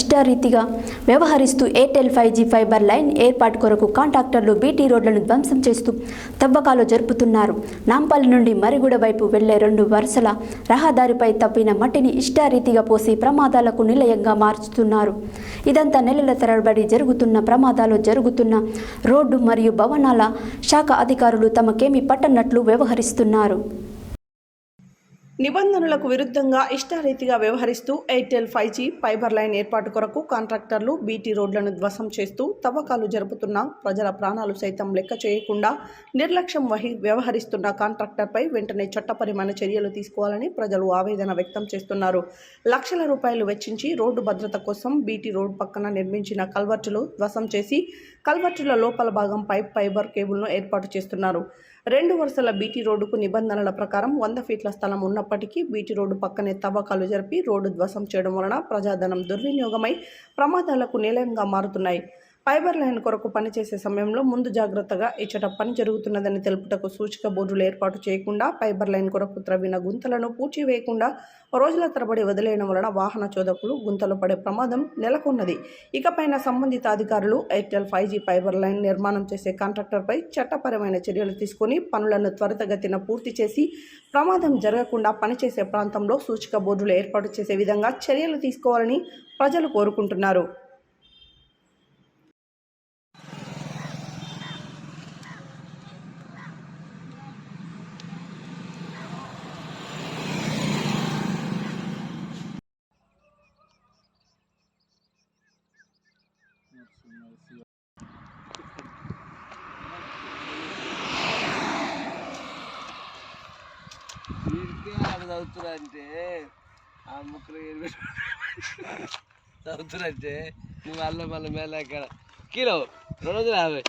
ఇష్టారీతిగా వ్యవహరిస్తూ Airtel 5G fibre line ఏర్పాటు కొరకు కాంట్రాక్టర్లు బీటీ రోడ్లను ధ్వంసం చేస్తూ తవ్వకాలు జరుపుతున్నారు. నాంపల్లి నుండి మరిగూడ వైపు వెళ్లే 2 వరుసల రహదారిపై తవ్విన మట్టిని ఇష్టారీతిగా పోసి ప్రమాదాలకు నిలయంగా మార్చుతున్నారు. ఇదంతా నెలల తరబడి జరుగుతున్న ప్రమాదాలు జరుగుతున్న రోడ్డు మరియు భవనాల శాఖ అధికారులు తమకేమీ పట్టనట్లు వ్యవహరిస్తున్నారు. నిబంధనలకు విరుద్ధంగా ఇష్టారీతిగా వ్యవహరిస్తూ ఎయిర్టెల్ 5G ఫైబర్ లైన్ ఏర్పాటు కొరకు కాంట్రాక్టర్లు బీటీ రోడ్లను ధ్వంసం చేస్తూ తవ్వకాలు జరుపుతున్న ప్రజల ప్రాణాలు సైతం లెక్క చేయకుండా నిర్లక్ష్యం వ్యవహరిస్తున్న కాంట్రాక్టర్పై వెంటనే చట్టపరమైన చర్యలు తీసుకోవాలని ప్రజలు ఆవేదన వ్యక్తం చేస్తున్నారు. లక్షల రూపాయలు వెచ్చించి రోడ్డు భద్రత కోసం బీటీ రోడ్ పక్కన నిర్మించిన కల్వర్టులు ధ్వంసం చేసి కల్వర్టుల లోపల భాగం ఫైబర్ కేబుల్ను ఏర్పాటు చేస్తున్నారు. 2 వరుసల బీటీ రోడ్డుకు నిబంధనల ప్రకారం 100 ఫీట్ల స్థలం ఉన్నప్పటికీ బీటీ రోడ్డు పక్కనే తవ్వకాలు జరిపి రోడ్డు ధ్వంసం చేయడం వలన ప్రజాధనం దుర్వినియోగమై ప్రమాదాలకు నిలయంగా మారుతున్నాయి. ఫైబర్ లైన్ కొరకు పనిచేసే సమయంలో ముందు జాగ్రత్తగా ఇచ్చట పని జరుగుతున్నదని తెలుపుటకు సూచిక బోర్డులు ఏర్పాటు చేయకుండా ఫైబర్ లైన్ కొరకు త్రవ్విన గుంతలను పూడ్చివేయకుండా రోజుల తరబడి వదిలేయడం వలన వాహన చోదకులు గుంతలు పడే ప్రమాదం నెలకొన్నది. ఇకపైన సంబంధిత అధికారులు ఎయిర్టెల్ 5G ఫైబర్ లైన్ నిర్మాణం చేసే కాంట్రాక్టర్పై చట్టపరమైన చర్యలు తీసుకుని పనులను త్వరితగతిన పూర్తి చేసి ప్రమాదం జరగకుండా పనిచేసే ప్రాంతంలో సూచిక బోర్డులు ఏర్పాటు చేసే విధంగా చర్యలు తీసుకోవాలని ప్రజలు కోరుకుంటున్నారు. చదువుతురంటే ఆ ముక్కలు చదువుతురంటే నువ్వు మళ్ళీ మేళ ఎక్కడ కిలో 250